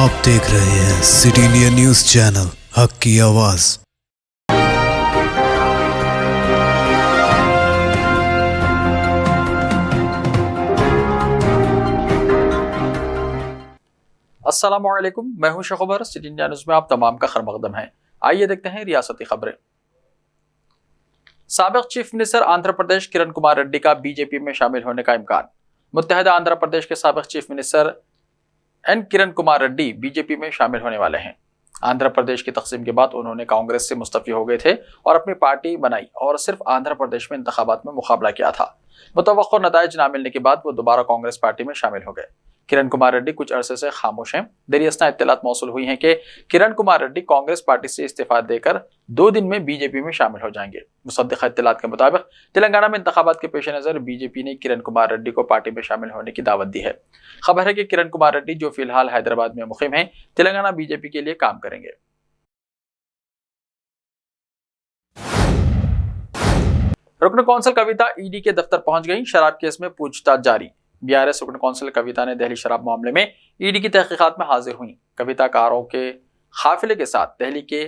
आप देख रहे हैं सिटी इंडिया न्यूज चैनल, हक की आवाज। अस्सलामुअलैकुम, मैं हूं शखबर। सिटी इंडिया न्यूज में आप तमाम का खैर मकदम है। आइए देखते हैं रियासती खबरें। साबिक चीफ मिनिस्टर आंध्र प्रदेश किरण कुमार रेड्डी का बीजेपी में शामिल होने का इम्कान। मुत्तहदा आंध्र प्रदेश के साबिक chief minister N Kiran Kumar Reddy BJP में शामिल होने वाले हैं। आंध्र प्रदेश की तकसीम के बाद उन्होंने कांग्रेस से मुस्तफी हो गए थे और अपनी पार्टी बनाई और सिर्फ आंध्र प्रदेश में इंतखाबात में मुकाबला किया था। मुतवक्को नताइज न मिलने के बाद वो दोबारा कांग्रेस पार्टी में शामिल हो गए। किरण कुमार रेड्डी कुछ अरसे से खामोश हैं। देरियस्ना इत्तलात मौसूल हुई हैं कि किरण कुमार रेड्डी कांग्रेस पार्टी से इस्तीफा देकर 2 दिन में बीजेपी में शामिल हो जाएंगे। मुसद्दिक़ा इत्तलात के मुताबिक तेलंगाना में इंतखाबात के पेश नजर बीजेपी ने किरण कुमार रेड्डी को पार्टी में शामिल होने की दावत दी है। खबर है कि किरण कुमार रेड्डी, जो फिलहाल हैदराबाद में मुक़ीम हैं, तेलंगाना बीजेपी के लिए काम करेंगे। रुकन कौंसिल कविता ईडी के दफ्तर पहुंच गई। शराब केस में पूछताछ जारी। बीआरएस रुकन कौंसिल कविता ने दिल्ली शराब मामले में ईडी की तहकीकात में हाजिर हुई। कविता कारों के काफिले के साथ दिल्ली के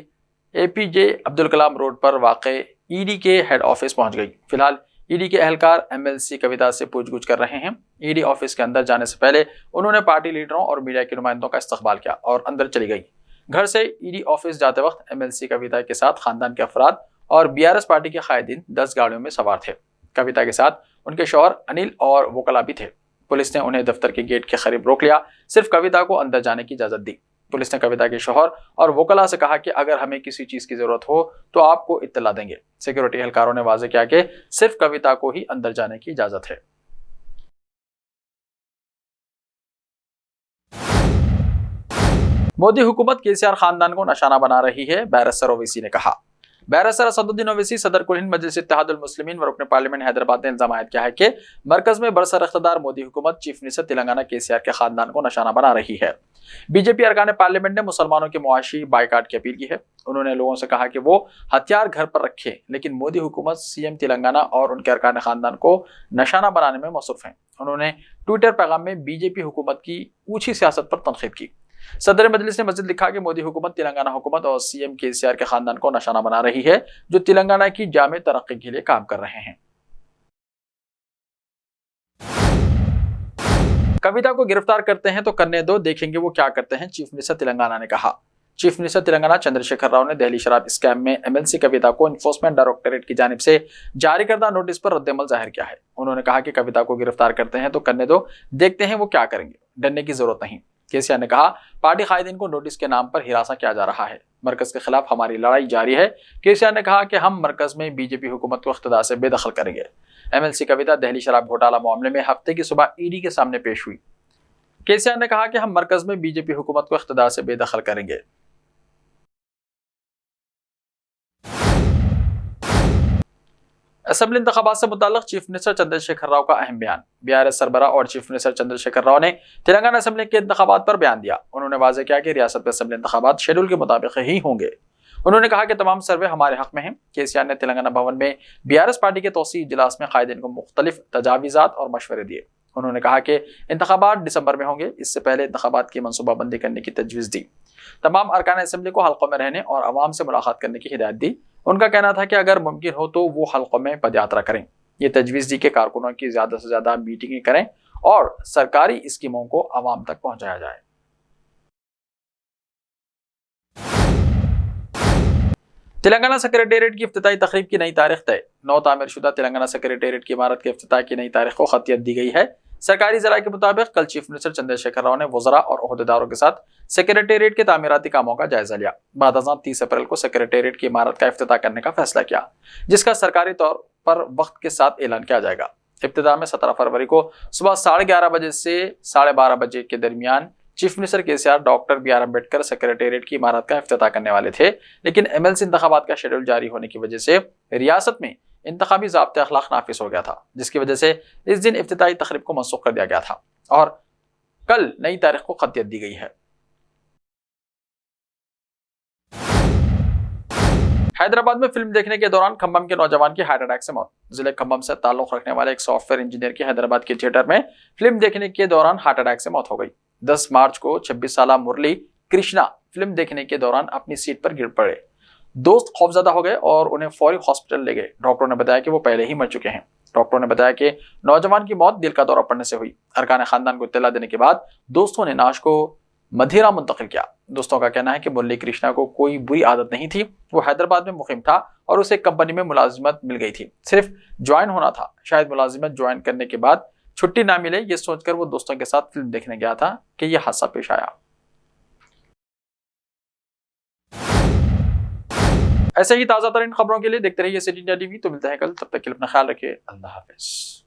एपीजे अब्दुल कलाम रोड पर वाक़े ईडी के हेड ऑफिस पहुंच गई। फिलहाल ईडी के एहलकार एमएलसी कविता से पूछगछ कर रहे हैं। ईडी ऑफिस के अंदर जाने से पहले उन्होंने पार्टी लीडरों और मीडिया के नुमाइंदों का इस्तकबाल किया और अंदर चली गई। घर से ईडी ऑफिस जाते वक्त एमएलसी कविता के साथ खानदान के अफराद और बीआरएस पार्टी के कायदीन 10 गाड़ियों में सवार थे। कविता के साथ उनके शौहर अनिल और वोकला भी थे। पुलिस ने उन्हें दफ्तर के गेट के करीब रोक लिया। सिर्फ कविता को अंदर जाने की इजाजत दी। पुलिस ने कविता के शौहर और वोकला से कहा कि अगर हमें किसी चीज की जरूरत हो तो आपको इत्तला देंगे। सिक्योरिटी एहलकारों ने वाजे किया कि सिर्फ कविता को ही अंदर जाने की इजाजत है। मोदी हुकूमत केसीआर खानदान को निशाना बना रही है, बैरिस्टर ओवैसी ने कहा। बैरिस्टर असदुद्दीन ओवैसी सदर कुल हिंद मजलिस इत्तेहादुल मुस्लिमीन व रुकन पार्लियामेंट हैदराबाद ने इल्जाम आयद किया है कि मरकज में बरसर इख्तिदार मोदी हुकूमत चीफ मिनिस्टर तेलंगाना केसीआर के खानदान को निशाना बना रही है। बीजेपी अरकान पार्लियामेंट ने मुसलमानों के मुआशी बाइकाट की अपील की है। उन्होंने लोगों से कहा कि वो हथियार घर पर रखे, लेकिन मोदी हुकूमत सीएम तेलंगाना और उनके अरकान खानदान को निशाना बनाने में मसरूफ है। उन्होंने ट्विटर पैगाम में बीजेपी हुकूमत की ऊंची सियासत पर तनकीद की। सदर मजलिस ने मज़ीद लिखा कि मोदी हुकूमत तेलंगाना हुकूमत और सीएम केसीआर के खानदान को निशाना बना रही है, जो तेलंगाना की जामे तरक्की के लिए काम कर रहे हैं। कविता को गिरफ्तार करते हैं तो करने दो, देखेंगे वो क्या करते हैं, चीफ मिनिस्टर तेलंगाना ने कहा। चीफ मिनिस्टर तेलंगाना चंद्रशेखर राव ने दिल्ली शराब स्कैम में एमएलसी कविता को इन्फोर्समेंट डायरेक्टोरेट की जानिब से जारी करदा नोटिस पर रद्दअमल जाहिर किया है। उन्होंने कहा कि कविता को गिरफ्तार करते हैं तो करने दो, देखते हैं वो क्या करेंगे, डरने की जरूरत नहीं। केसीआर ने कहा, पार्टी कायदीन को नोटिस के नाम पर हिरासा किया जा रहा है। मरकज के खिलाफ हमारी लड़ाई जारी है। केसीआर ने कहा कि हम मरकज में बीजेपी हुकूमत को इख्तिदार से बेदखल करेंगे। एमएलसी कविता दिल्ली शराब घोटाला मामले में हफ्ते की सुबह ईडी के सामने पेश हुई। केसीआर ने कहा कि हम मरकज में बीजेपी हुकूमत को इख्तिदार से बेदखल करेंगे। असेंबली इंतखाबात से मुताल्लिक चीफ मिनिस्टर चंद्रशेखर राव का अहम बयान। बीआरएस सरबरा और चीफ मिनिस्टर चंद्रशेखर राव ने तेलंगाना असेंबली के इंतखाबात पर बयान दिया। उन्होंने वाजे किया कि रियासत में असेंबली इंतखाबात शेड्यूल के मुताबिक ही होंगे। उन्होंने कहा कि तमाम सर्वे हमारे हक में हैं। केसीआर ने तेलंगाना भवन में बीआरएस पार्टी के तौसी इजलास में कायदीन को मुख्तलिफ तजावीज़ात और मशवरे दिए। उन्होंने कहा कि इंतखाबात दिसंबर में होंगे। इससे पहले इंतखाबात की मनसूबाबंदी करने की तजवीज़ दी। तमाम अरकान असेंबली को हल्कों में रहने और अवाम से मुलाकात करने की हिदायत दी। उनका कहना था कि अगर मुमकिन हो तो वो हल्कों में पदयात्रा करें। ये तजवीज़ दी कि कारकुनों की ज़्यादा से ज़्यादा मीटिंगें करें और सरकारी स्कीमों को अवाम तक पहुँचाया जाए। तेलंगाना सेक्रेटेरिएट की इफ्तिताई तकरीब की नई तारीख तय। नौ तामीर शुदा तेलंगाना सेक्रेटेरिएट की इमारत के इफ्तिताह की नई तारीख को खतियत दी गई है। सरकारी ज़राए के मुताबिक कल चीफ मिनिस्टर चंद्रशेखर राव ने वज़रा और ओहदेदारों के साथ सेक्रेटेरिएट के तामीराती कामों का जायजा लिया। बाद अज़ां 30 अप्रैल को सेक्रेटेरिएट की इमारत का इफ्तिताह करने का फैसला किया, जिसका सरकारी तौर पर वक्त के साथ ऐलान किया जाएगा। इब्तिदा में 17 फरवरी को सुबह 11:30 बजे से 12:30 बजे के दरमियान chief minister KCR doctor B R Ambedkar secretariat की इमारत का इफ्तिताह करने वाले थे, लेकिन एमएलसी इंतखाबात का शेड्यूल जारी होने की वजह से रियासत में इंतखाबी ज़ाब्ते अखलाक नाफिज हो गया था, जिसकी वजह से इस दिन इफ्तिताई तकरीब को मनसूख कर दिया गया था और कल नई तारीख को खतियत दी गई है। हैदराबाद में फिल्म देखने के दौरान खम्भम के नौजवान की हार्ट अटैक से मौत। जिले खम्भम से ताल्लुक रखने वाले एक सॉफ्टवेयर इंजीनियर की हैदराबाद के थिएटर में फिल्म देखने के दौरान हार्ट अटैक से मौत हो गई। 10 मार्च को 26 साल मुरली कृष्णा फिल्म देखने के दौरान अपनी सीट पर गिर पड़े। दोस्त खौफजदा हो गए और उन्हें फौरी हॉस्पिटल ले गए। डॉक्टरों ने बताया कि वो पहले ही मर चुके हैं। डॉक्टरों ने बताया कि नौजवान की मौत दिल का दौरा पड़ने से हुई। अरकान खानदान को इत्तला देने के बाद दोस्तों ने लाश को मधेरा मुंतकिल किया। दोस्तों का कहना है कि मुरली कृष्णा को कोई बुरी आदत नहीं थी। वो हैदराबाद में मुकीम था और उसे कंपनी में मुलाजिमत मिल गई थी, सिर्फ ज्वाइन होना था। शायद मुलाजिमत ज्वाइन करने के बाद छुट्टी ना मिले, ये सोचकर वो दोस्तों के साथ फिल्म देखने गया था कि यह हादसा पेश आया। ऐसे ही ताजा तरीन खबरों के लिए देखते रहिए सिटी इंडिया टीवी। तो मिलते हैं कल, तब तक के लिए अपना ख्याल रखिए। अल्लाह हाफिज।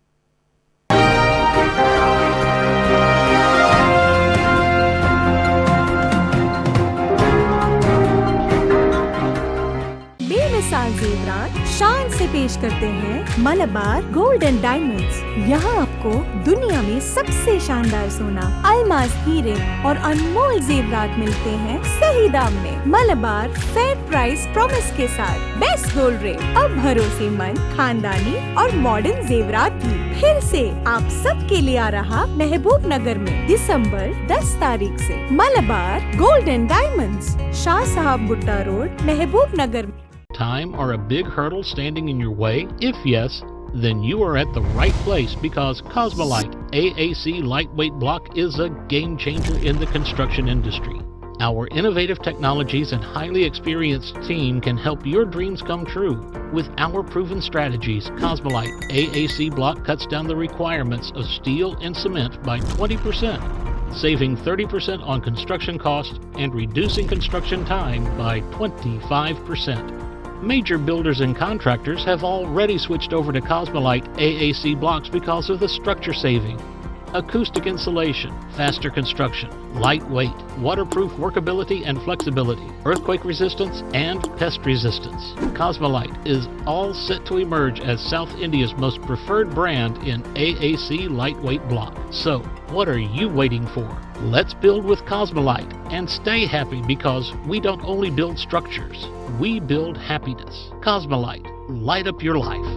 बेमिसाल जेवरात शान से पेश करते हैं मलबार गोल्ड एंड डायमंड्स। यहाँ आपको दुनिया में सबसे शानदार सोना, अलमास, हीरे और अनमोल जेवरात मिलते हैं सही दाम में। मलबार फेयर प्राइस प्रॉमिस के साथ बेस्ट गोल्ड रेट, अब भरोसेमंद, खानदानी और मॉडर्न जेवरात भी फिर से आप सबके लिए आ रहा महबूब नगर में दिसंबर 10 तारीख से। Malabar gold and diamonds, Shah साहब Gutta road, Mehboob Nagar. Time or a big hurdle standing in your way? If yes, then you are at the right place because Cosmolite AAC lightweight block is a game changer in the construction industry. Our innovative technologies and highly experienced team can help your dreams come true. With our proven strategies, Cosmolite AAC block cuts down the requirements of steel and cement by 20%, saving 30% on construction costs and reducing construction time by 25%. Major builders and contractors have already switched over to Cosmolite AAC blocks because of the structure saving, acoustic insulation, faster construction, lightweight, waterproof workability and flexibility, earthquake resistance, and pest resistance. Cosmolite is all set to emerge as South India's most preferred brand in AAC lightweight block. So, what are you waiting for? Let's build with Cosmolite and stay happy because we don't only build structures, we build happiness. Cosmolite, light up your life.